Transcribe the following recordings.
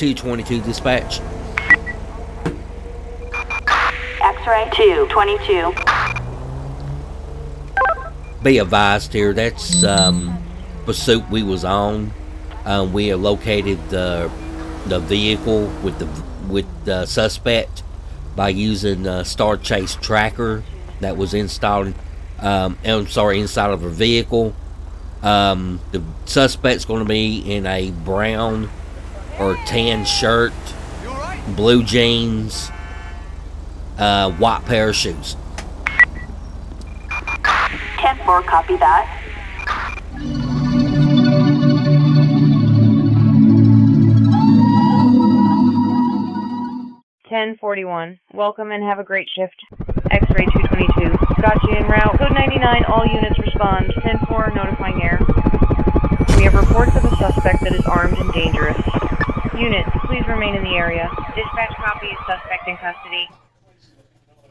222 dispatch. X-ray 222. Be advised here, that's pursuit we was on. We have located the vehicle with the suspect by using Star Chase tracker that was installed. Inside of a vehicle. The suspect's going to be in a brown or tan shirt, blue jeans, white pair of shoes. 10-4, copy that. (1041). Welcome and have a great shift. X-ray 222. Got you en route. Code 99. All units respond. 10-4. Notifying air. We have reports of a suspect that is armed and dangerous. Units, please remain in the area. Dispatch copies. Suspect in custody.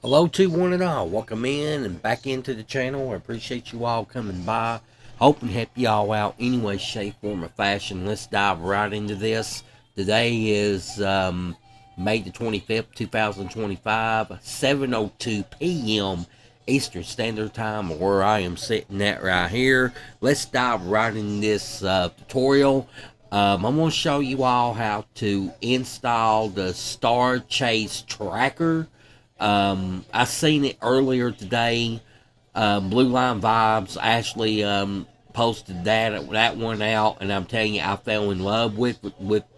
Hello to one and all. Welcome in and back into the channel. I appreciate you all coming by. Hope and help you all out any way, shape, form, or fashion. Let's dive right into this. Today is May the 25th, 2025, 7:02 p.m. Eastern Standard Time, where I am sitting at right here. Let's dive right in this tutorial. I'm going to show you all how to install the Star Chase tracker. I seen it earlier today. Blue Line Vibes actually posted that one out, and I'm telling you, I fell in love with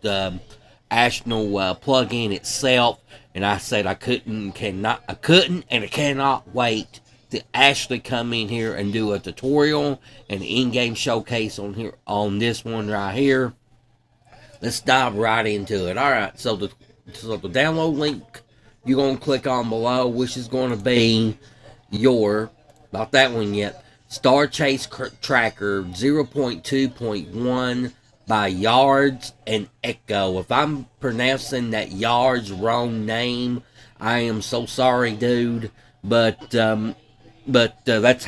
Ashnal plugin itself, and I said I couldn't and I cannot wait to actually come in here and do a tutorial and in-game showcase on this one right here. Let's dive right into it. All right, so the download link you're gonna click on below, which is going to be not that one yet, Star Chase Tracker 0.2.1 by Yards and Echo. If I'm pronouncing that Yards wrong name, I am so sorry, dude. But that's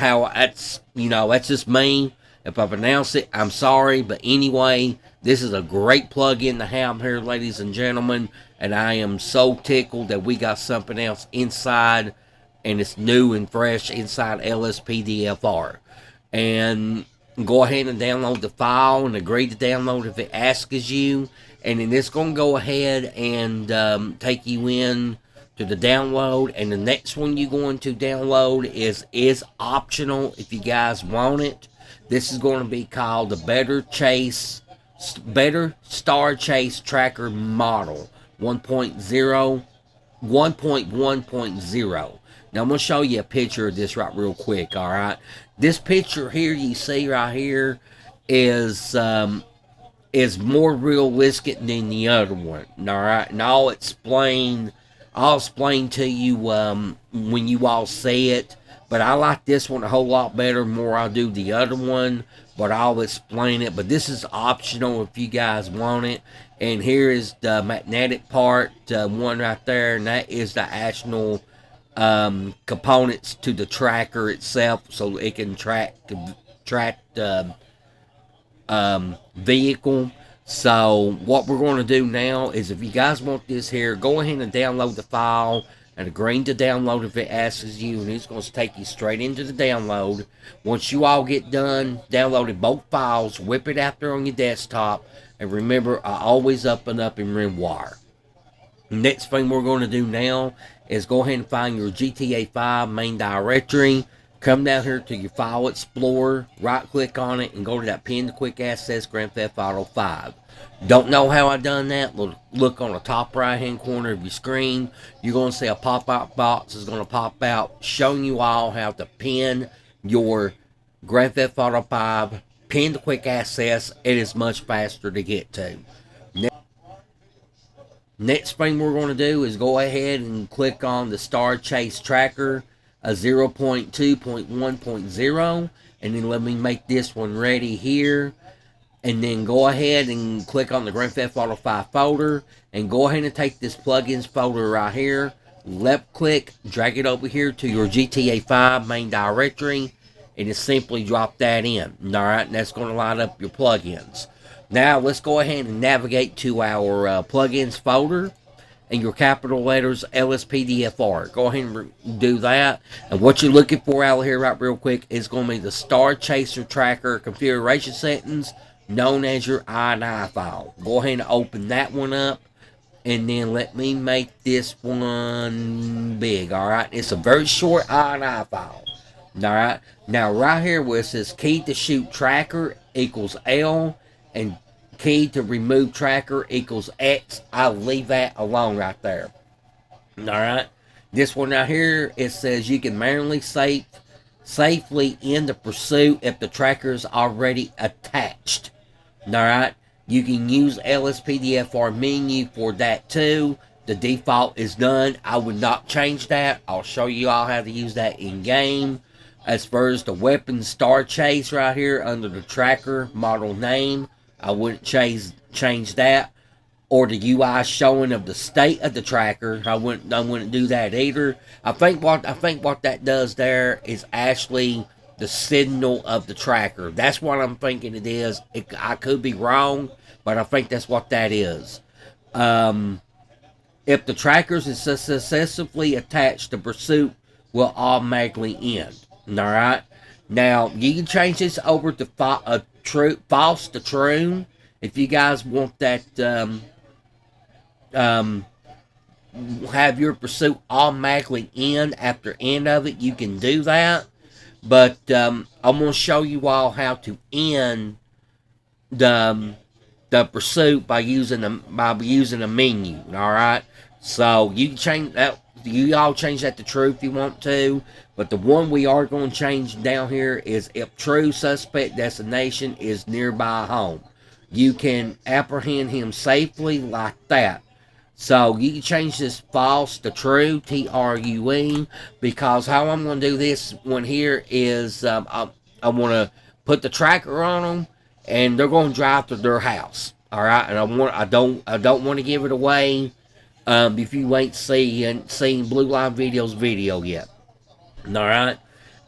just me. If I pronounce it, I'm sorry. But anyway, this is a great plug-in to have here, ladies and gentlemen. And I am so tickled that we got something else inside, and it's new and fresh inside LSPDFR. And go ahead and download the file and agree to download if it asks you. And then it's going to go ahead and take you in to the download. And the next one you're going to download is optional if you guys want it. This is going to be called the Better Star Chase Tracker Model 1.1.0. Now I'm going to show you a picture of this right real quick, alright? This picture here you see right here is more realistic than the other one, alright? And I'll explain to you when you all see it. But I like this one a whole lot better, more I do the other one. But I'll explain it. But this is optional if you guys want it. And here is the magnetic part, one right there. And that is the actual components to the tracker itself, so it can track the vehicle. So what we're going to do now is, if you guys want this here, go ahead and download the file and agree to download if it asks you, and it's going to take you straight into the download. Once you all get done downloading both files, whip it out there on your desktop, and remember, I always up and rewire. Next thing we're going to do now is go ahead and find your GTA 5 main directory. Come down here to your File Explorer, right click on it, and go to that pinned quick access Grand Theft Auto 5. Don't know how I done that? Look on the top right hand corner of your screen. You're going to see a pop-out box is going to pop out showing you all how to pin your Grand Theft Auto 5 pinned quick access. It is much faster to get to. Next thing we're going to do is go ahead and click on the Star Chase Tracker 0.2.1.0, and then let me make this one ready here. And then go ahead and click on the Grand Theft Auto 5 folder, and go ahead and take this plugins folder right here, left click, drag it over here to your GTA 5 main directory, and just simply drop that in. Alright, and that's going to light up your plugins. Now let's go ahead and navigate to our plugins folder and your capital letters LSPDFR. Go ahead and do that. And what you're looking for out here right real quick is going to be the Star Chaser Tracker configuration settings known as your INI file. Go ahead and open that one up. And then let me make this one big, alright? It's a very short INI file. Alright? Now right here where it says key to shoot tracker equals L and key to remove tracker equals X, I'll leave that alone right there. Alright? This one right here, it says you can manually safely end the pursuit if the tracker is already attached. Alright? You can use LSPDFR menu for that too. The default is done. I would not change that. I'll show you all how to use that in game. As far as the weapon Star Chase right here under the tracker model name, I wouldn't change that. Or the UI showing of the state of the tracker, I wouldn't do that either. I think what that does there is actually the signal of the tracker. That's what I'm thinking it is. I could be wrong, but I think that's what that is. If the trackers is successfully attached, the pursuit will automatically end. Alright? Now, you can change this over to false to true. If you guys want that, have your pursuit automatically end after end of it, you can do that. But I'm going to show you all how to end the pursuit by using a menu. All right, so you can change that. You all change that to true if you want to. But the one we are going to change down here is if true suspect destination is nearby home. You can apprehend him safely like that. So you can change this false to true, TRUE, because how I'm going to do this one here is I want to put the tracker on them, and they're going to drive to their house. All right, and I don't want to give it away if you ain't seen Blue Line Video's video yet. All right,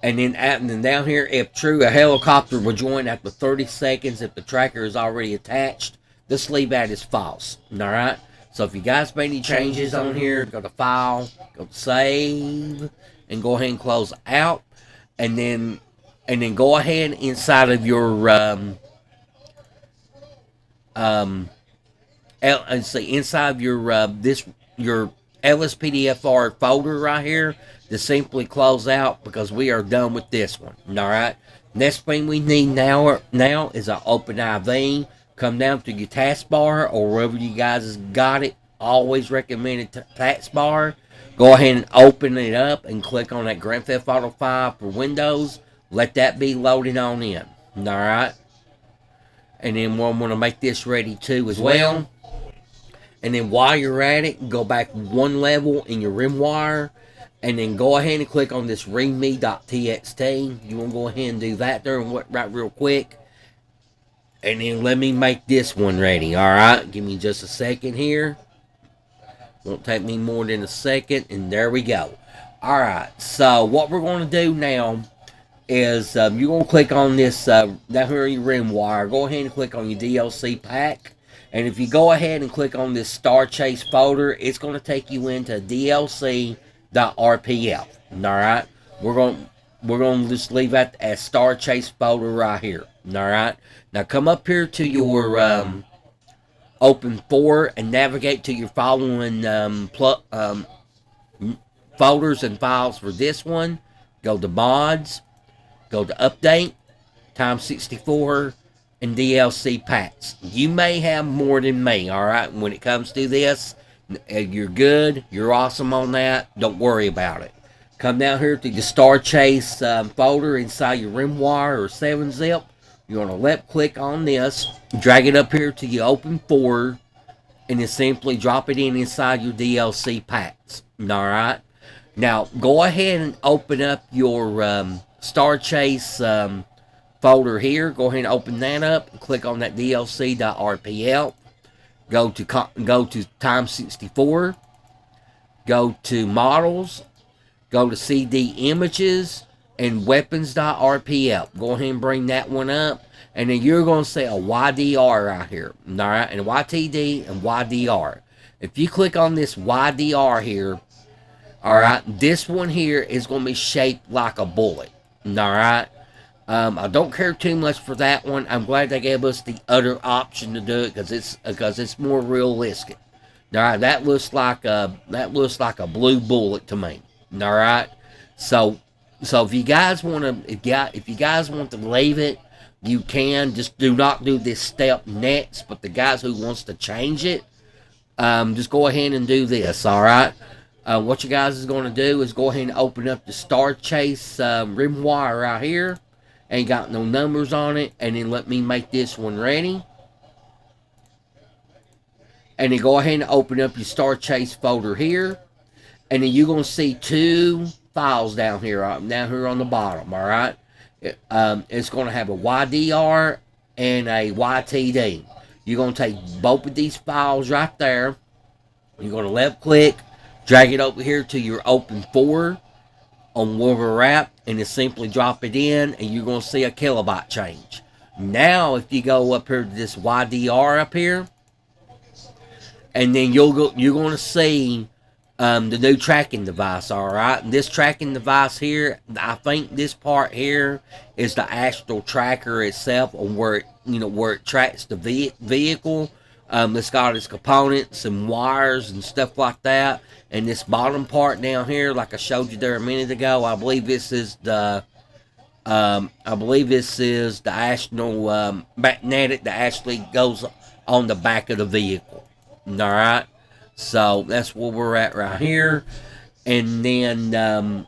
and then down here, if true, a helicopter will join after 30 seconds if the tracker is already attached. Just leave that as false. All right. So if you guys made any changes on here, go to File, go to Save, and go ahead and close out, and then go ahead inside of your inside of your LSPDFR folder right here to simply close out because we are done with this one. All right. Next thing we need now is an Open IV. Come down to your taskbar or wherever you guys got it. Always recommended taskbar. Go ahead and open it up and click on that Grand Theft Auto 5 for Windows. Let that be loaded on in. Alright. And then we're going to make this ready too as well. And then while you're at it, go back one level in your RimWire. And then go ahead and click on this readme.txt. You want to go ahead and do that there right real quick. And then let me make this one ready. Alright, give me just a second here. Won't take me more than a second. And there we go. Alright, so what we're going to do now is you're going to click on this down here in your RimWire. Go ahead and click on your DLC pack. And if you go ahead and click on this Star Chase folder, it's going to take you into DLC.rpf. Alright, we're going to just leave that as Star Chase folder right here. Alright, now come up here to your Open 4 and navigate to your following folders and files for this one. Go to Mods, go to Update, Time 64, and DLC Packs. You may have more than me, alright, when it comes to this. You're good, you're awesome on that, don't worry about it. Come down here to the Star Chase folder inside your RimWire or 7-zip. You're going to left click on this, drag it up here to your Open 4, and then simply drop it inside your DLC packs. Alright? Now, go ahead and open up your Star Chase folder here. Go ahead and open that up and click on that DLC.rpl. Go to Time 64. Go to Models. Go to CD Images. and weapons.rpf. Go ahead and bring that one up. And then you're going to see a YDR right here. Alright, and YTD and YDR. If you click on this YDR here, alright, this one here is going to be shaped like a bullet. Alright. I don't care too much for that one. I'm glad they gave us the other option to do it because it's more realistic. All right, that looks like a blue bullet to me. All right, so if you guys want to leave it, you can. Just do not do this step next. But the guys who wants to change it, just go ahead and do this. All right. What you guys is going to do is go ahead and open up the Star Chase rim wire right here. Ain't got no numbers on it. And then let me make this one ready. And then go ahead and open up your Star Chase folder here. And then you're going to see two files down here on the bottom. Alright. It's going to have a YDR and a YTD. You're going to take both of these files right there. You're going to left click. Drag it over here to your open 4 on where we're at, and then simply drop it in, and you're going to see a kilobyte change. Now, if you go up here to this YDR up here, and then you're going to see the new tracking device. All right, and this tracking device here, I think this part here is the actual tracker itself, on where it tracks the vehicle. It's got its components and wires and stuff like that. And this bottom part down here, like I showed you there a minute ago, I believe this is the actual magnetic that actually goes on the back of the vehicle. All right, so that's where we're at right here. And then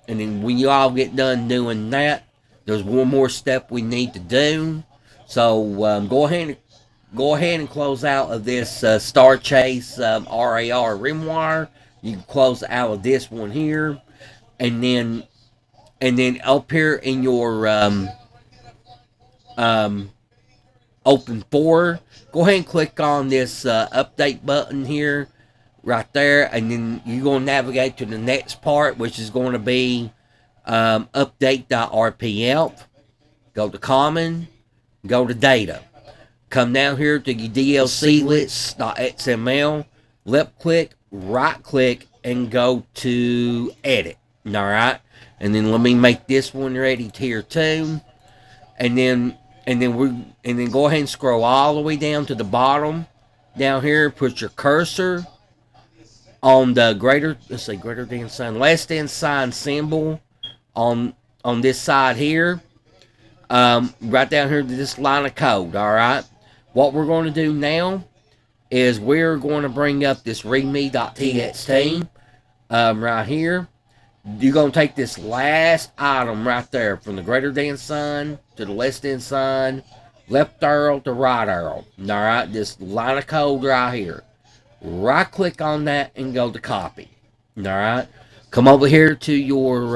when you all get done doing that, there's one more step we need to do. So go ahead and close out of this Star Chase RAR rim wire. You can close out of this one here, and then up here in your open 4, go ahead and click on this update button here, right there, and then you're going to navigate to the next part, which is going to be update.rpf. Go to common, go to data. Come down here to your DLC list.xml, left click, right click, and go to edit. Alright. And then let me make this one ready here too. And then go ahead and scroll all the way down to the bottom. Down here, put your cursor on the greater than sign, less than sign symbol on this side here. Right down here to this line of code. Alright. What we're going to do now is we're going to bring up this readme.txt right here. You're going to take this last item right there, from the greater than sign to the less than sign, left arrow to right arrow. Alright, this line of code right here. Right click on that and go to copy. Alright, come over here to your,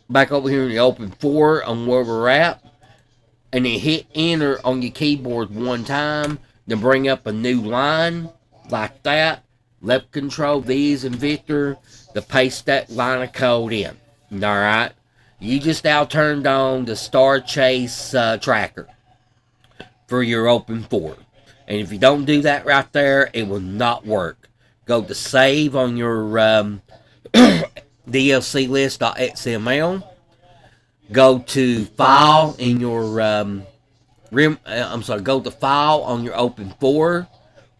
back over here in the open 4 on where we're at. And then hit enter on your keyboard one time. Then bring up a new line like that. Left control V's and Victor to paste that line of code in. Alright. You just now turned on the Star Chase tracker for your open 4. And if you don't do that right there, it will not work. Go to save on your DLC list.xml. Go to file in your go to file on your open 4,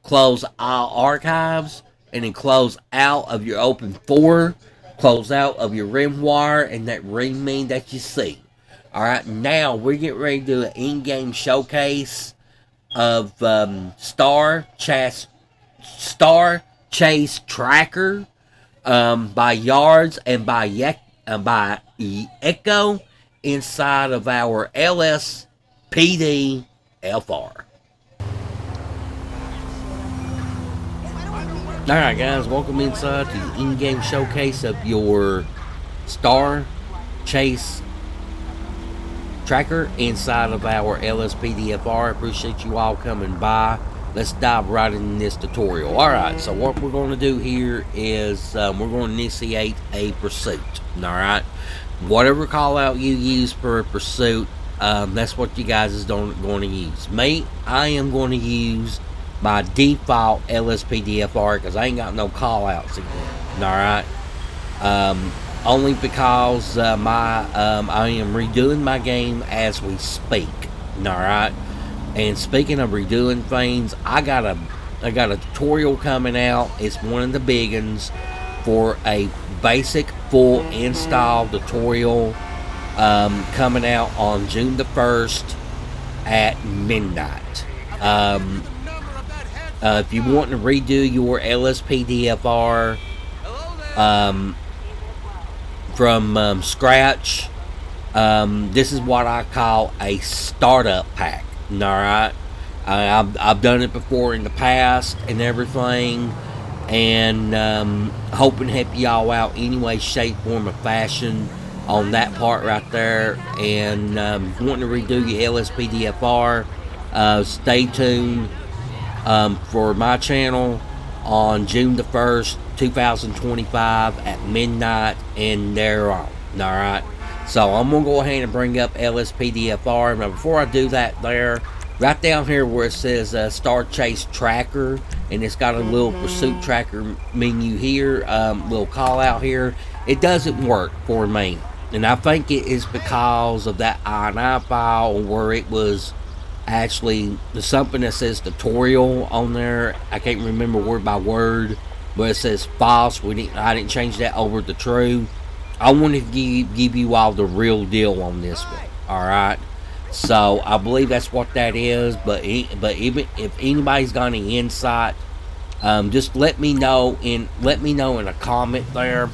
close all archives, and then close out of your open 4, close out of your rim wire and that ring mean that you see. Alright, now we're getting ready to do an in-game showcase of Star Chase Tracker by Yards and by Echo inside of our LSPDFR. Alright guys, welcome inside to the in-game showcase of your Star Chase Tracker inside of our LSPDFR. Appreciate you all coming by. Let's dive right into this tutorial. Alright, so what we're going to do here is we're going to initiate a pursuit. Alright, whatever call out you use for a pursuit, that's what you guys is going to use. Me, I am going to use my default LSPDFR because I ain't got no call outs again. Alright? Only because I am redoing my game as we speak. Alright? And speaking of redoing things, I got a tutorial coming out. It's one of the big ones for a basic full install tutorial coming out on June the 1st at midnight. If you want to redo your LSPDFR from scratch, this is what I call a startup pack. Alright, I've done it before in the past and everything, and hoping to help y'all out any way, shape, form, or fashion on that part right there. And wanting to redo your LSPDFR, stay tuned for my channel on June the 1st, 2025 at midnight and thereon. Alright, so I'm going to go ahead and bring up LSPDFR. Now before I do that, there, right down here where it says Star Chase Tracker, and it's got a little pursuit tracker menu here, little call out here, it doesn't work for me. And I think it is because of that INI file where it was actually something that says tutorial on there. I can't remember word by word, but it says false. I didn't change that over to true. I want to give you all the real deal on this one. Alright, so I believe that's what that is. But even if anybody's got any insight, just let me know in a comment there.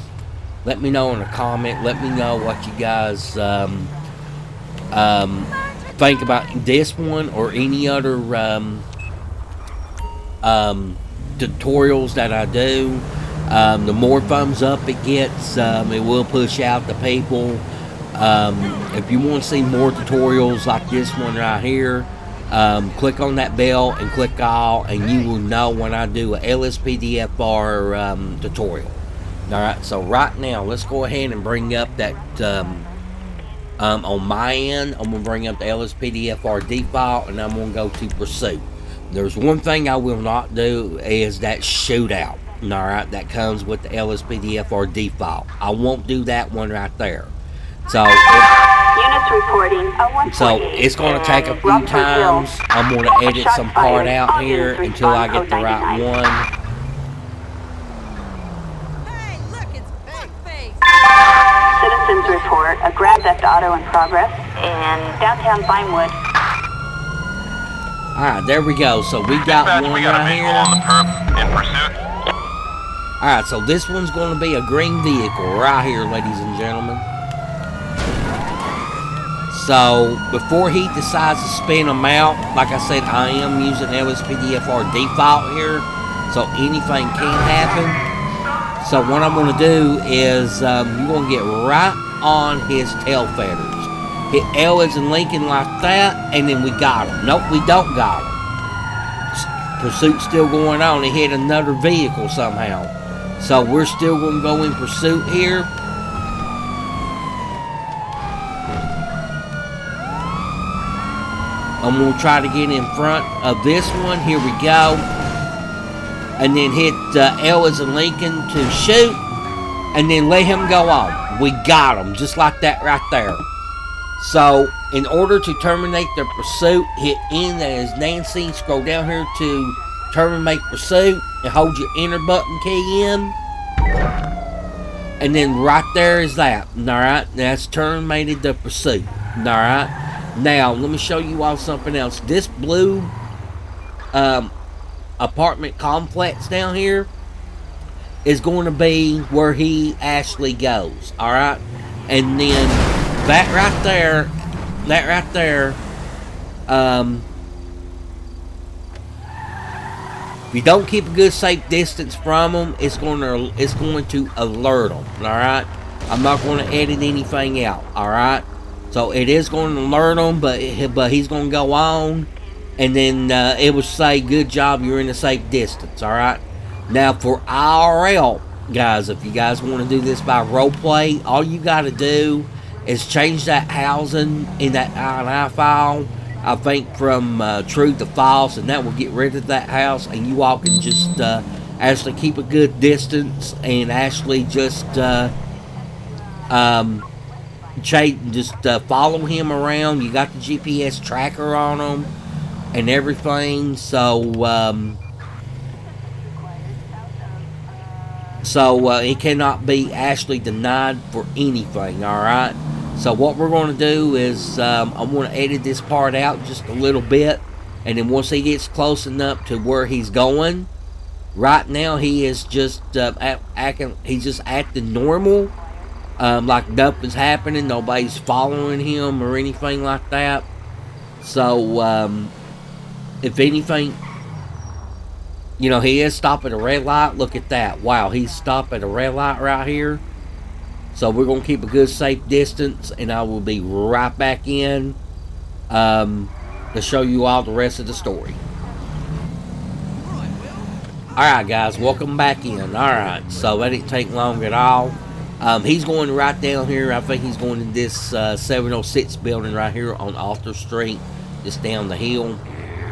Let me know in a comment. Let me know what you guys think about this one or any other tutorials that I do. The more thumbs up it gets, it will push out to people. If you want to see more tutorials like this one right here, click on that bell and click all, and you will know when I do a LSPDFR tutorial. Alright, so right now let's go ahead and bring up that on my end. I'm going to bring up the LSPDFR default, and I'm going to go to pursuit. There's one thing I will not do, is that shootout. Alright, that comes with the LSPDFR default. I won't do that one right there. So Units reporting a 148. It's going to take a few times. I'm going to edit some part out here until I get the right one. Citizens report a Grand Theft Auto in progress in downtown Vinewood. Alright, there we go. So we got one right here. On the perp in pursuit. Alright, so this one's going to be a green vehicle right here, ladies and gentlemen. So before he decides to spin them out, like I said, I am using LSPDFR default here, so anything can happen. So what I'm going to do is you're going to get right on his tail feathers. Hit L as in Lincoln like that, and then we got him. Nope, we don't got him. Pursuit's still going on. He hit another vehicle somehow. So we're still going to go in pursuit here. I'm going to try to get in front of this one. Here we go. And then hit L as in Lincoln to shoot. And then let him go on. We got him. Just like that right there. So, in order to terminate the pursuit, hit N as Nancy. Scroll down here to terminate pursuit. And hold your enter button key in. And then right there is that. Alright. That's terminated the pursuit. Alright. Now, let me show you all something else. This blue apartment complex down here is going to be where he actually goes. Alright? And then that right there, if you don't keep a good safe distance from him, it's going to alert him. Alright? I'm not going to edit anything out. Alright? So it is going to alert him, but he's going to go on, and then it will say, good job, you're in a safe distance, alright? Now for IRL, guys, if you guys want to do this by roleplay, all you got to do is change that housing in that I file, I think from true to false, and that will get rid of that house, and you all can just actually keep a good distance and actually just follow him around. You got the GPS tracker on him and everything, so it cannot be actually denied for anything. All right. So what we're going to do is I'm going to edit this part out just a little bit, and then once he gets close enough to where he's going, right now he is just he's just acting normal, like nothing's happening, nobody's following him or anything like that. So if anything, you know, he is stopping at a red light. Look at that. Wow, he's stopped at a red light right here. So we're going to keep a good safe distance, and I will be right back in to show you all the rest of the story. Alright guys, welcome back in. Alright, so that didn't take long at all. He's going right down here. I think he's going to this 706 building right here on Arthur Street, just down the hill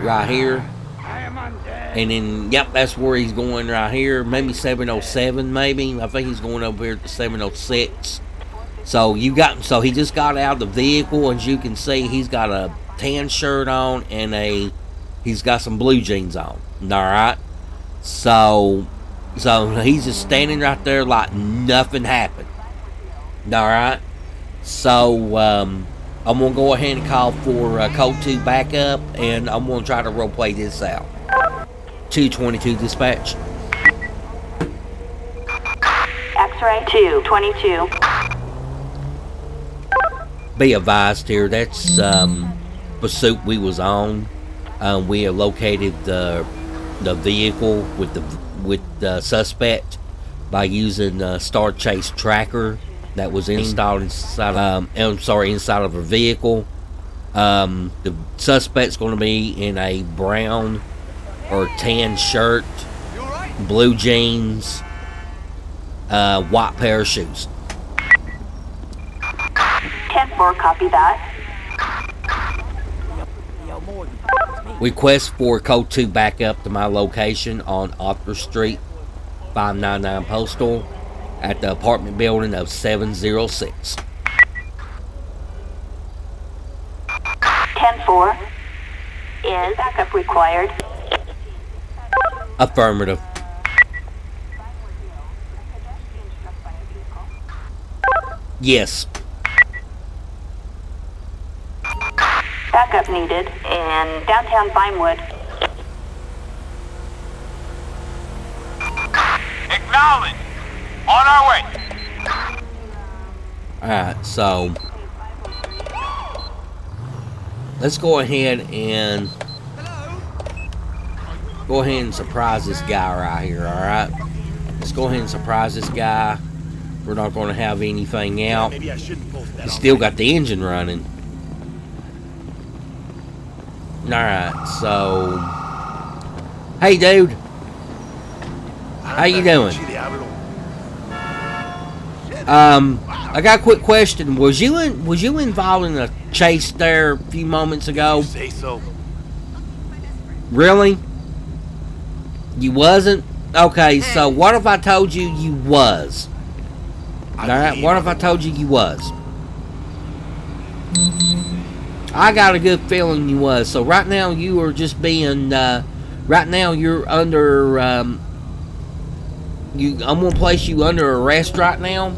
right here. And then, yep, that's where he's going right here. Maybe 707, maybe. I think he's going over here to 706. So he just got out of the vehicle, as you can see, he's got a tan shirt on and he's got some blue jeans on. All right. So he's just standing right there like nothing happened. All right. So I'm gonna go ahead and call for code 2 backup, and I'm gonna try to role play this out. 222 dispatch. X-ray 222. Be advised here, that's pursuit we was on. We have located the vehicle with the suspect by using Star Chase tracker that was installed inside of a vehicle. The suspect's going to be in a brown or tan shirt, blue jeans, white pair of shoes. 10-4, copy that. Request for code 2 backup to my location on Arthur Street, 599 Postal, at the apartment building of 706. 10-4. Is backup required? Affirmative. Yes. Backup needed in downtown Vinewood. Acknowledge. On our way. Alright, so let's go ahead and surprise this guy right here. Alright, let's go ahead and surprise this guy. We're not going to have anything out. He's still got the engine running. Alright, so hey dude, how you doing? I got a quick question. Was you involved in a chase there a few moments ago? Say so. Really? You wasn't? Okay, so what if I told you you was? Alright, what if I told you you was? I got a good feeling you was. So right now you are just being, right now you're under, I'm gonna place you under arrest right now.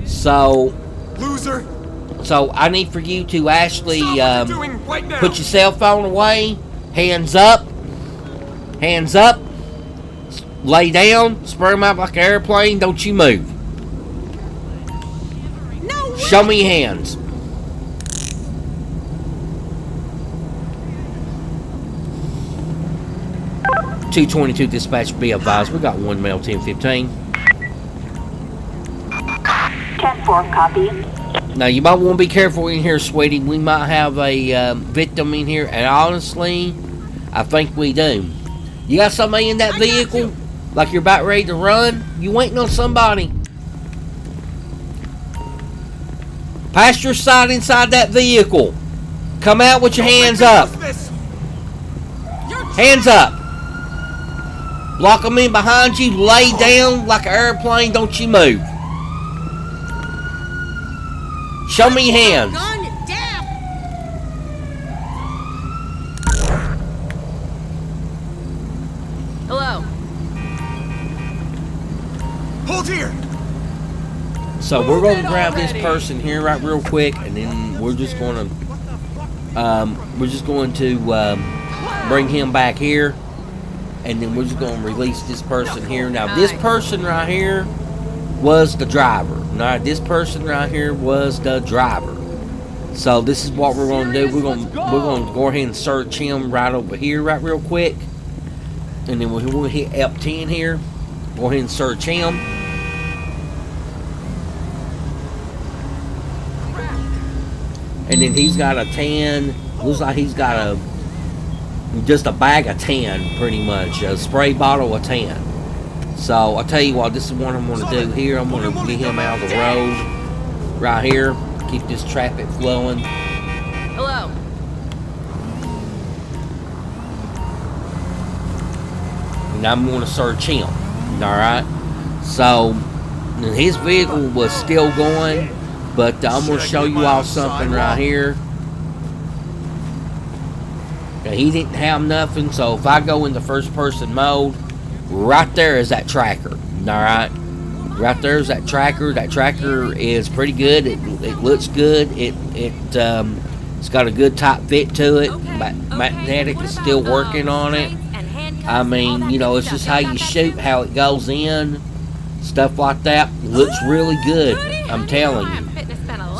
So, Loser. So I need for you to actually Right put your cell phone away, hands up, lay down, spread them out like an airplane, don't you move. No way. Show me your hands. (222) dispatch, be advised, we got one male 1015. 10-4, copy. Now you might want to be careful in here, sweetie. We might have a victim in here, and honestly, I think we do. You got somebody in that vehicle? Like you're about ready to run? You waiting on somebody? Passenger side inside that vehicle. Come out with your hands up. Hands up. Lock them in behind you. Lay down like an airplane. Don't you move. Show me your hands. Hello. Hold here. So we're going to grab this person here right real quick, and then we're just going to bring him back here, and then we're just going to release this person here. Now this person right here was the driver. Now this person right here was the driver. So this is what we're going to do. We're going to go ahead and search him right over here right real quick, and then we'll hit F10 here. Go ahead and search him. And then he's got a tan. Looks like he's got just a bag of tan, pretty much. A spray bottle of tan. So I'll tell you what, this is what I'm going to do here. I'm going to get him out of the road right here. Keep this traffic flowing. Hello. And I'm going to search him. Alright. So his vehicle was still going. But I'm going to show you all something right here. Now, he didn't have nothing, so if I go in the first person mode, right there is that tracker. Alright? Right there is that tracker. That tracker is pretty good. It looks good. It's got a good tight fit to it. Magnetic is still working on it. I mean, you know, it's just how you shoot, how it goes in, stuff like that. It looks really good, I'm telling you.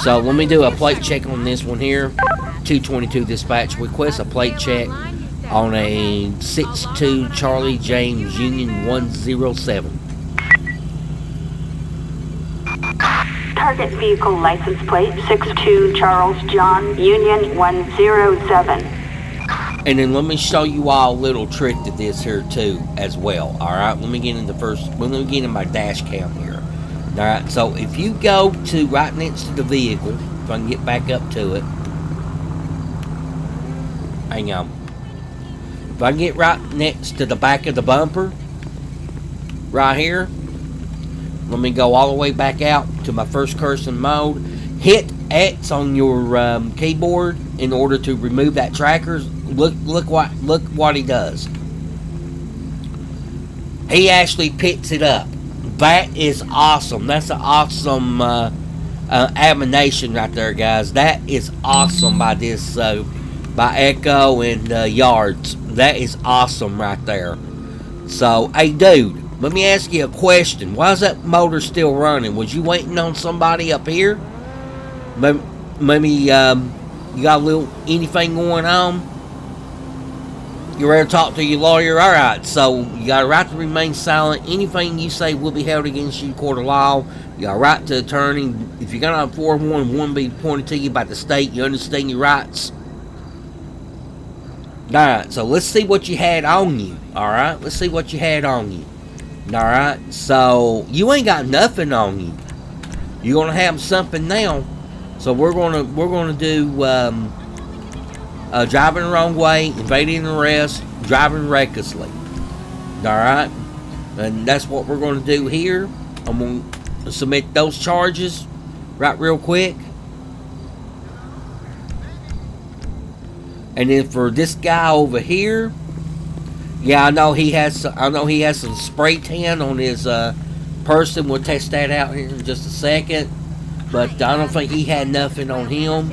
So let me do a plate check on this one here. 222 dispatch request a plate check on a 62 Charlie James Union 107. Target vehicle license plate 62 Charles John Union 107. And then let me show you all a little trick to this here too as well. Alright, let me get in my dash cam here. Alright, so if you go to right next to the vehicle, if I can get back up to it. Hang on. If I can get right next to the back of the bumper, right here, let me go all the way back out to my first person mode. Hit X on your keyboard in order to remove that tracker. Look what he does. He actually picks it up. That is awesome. That's an awesome animation right there, guys. That is awesome by this by Echo and Yards. That is awesome right there. So, hey, dude, let me ask you a question. Why is that motor still running? Was you waiting on somebody up here? Maybe you got a little anything going on? You ready to talk to your lawyer? Alright, so you got a right to remain silent. Anything you say will be held against you in court of law. You got a right to attorney. If you're going to 411, one be pointed to you by the state. You understand your rights? Alright, so let's see what you had on you. Alright, let's see what you had on you. Alright, so you ain't got nothing on you. You're going to have something now. So we're gonna do driving the wrong way, evading arrest, driving recklessly. Alright? And that's what we're going to do here. I'm going to submit those charges right real quick. And then for this guy over here, yeah, I know he has some spray tan on his person. We'll test that out here in just a second. But I don't think he had nothing on him.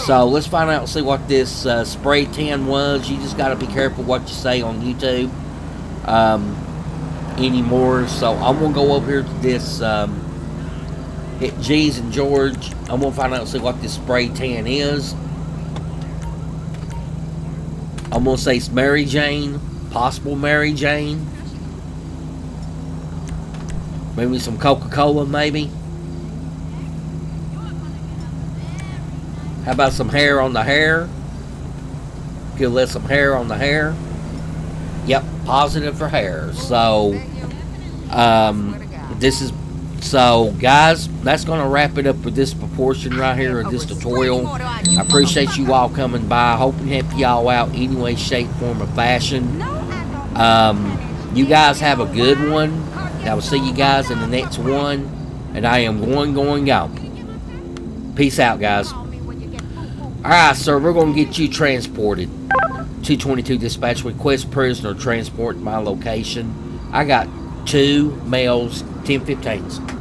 So let's find out and see what this spray tan was. You just got to be careful what you say on YouTube anymore. So I'm going to go over here to this hit G's and George. I'm going to find out and see what this spray tan is. I'm going to say it's Mary Jane. Possible Mary Jane. Maybe some Coca-Cola, maybe. How about some hair on the hair? Could let some hair on the hair. Yep, positive for hair. So, this is So, guys, that's going to wrap it up with this proportion right here of this tutorial. I appreciate you all coming by. Hope to help y'all out any way, shape, form, or fashion. You guys have a good one. I will see you guys in the next one. And I am gone. Peace out, guys. Alright, sir, we're going to get you transported. 222 dispatch, request prisoner transport to my location. I got 2 males, 10-15s.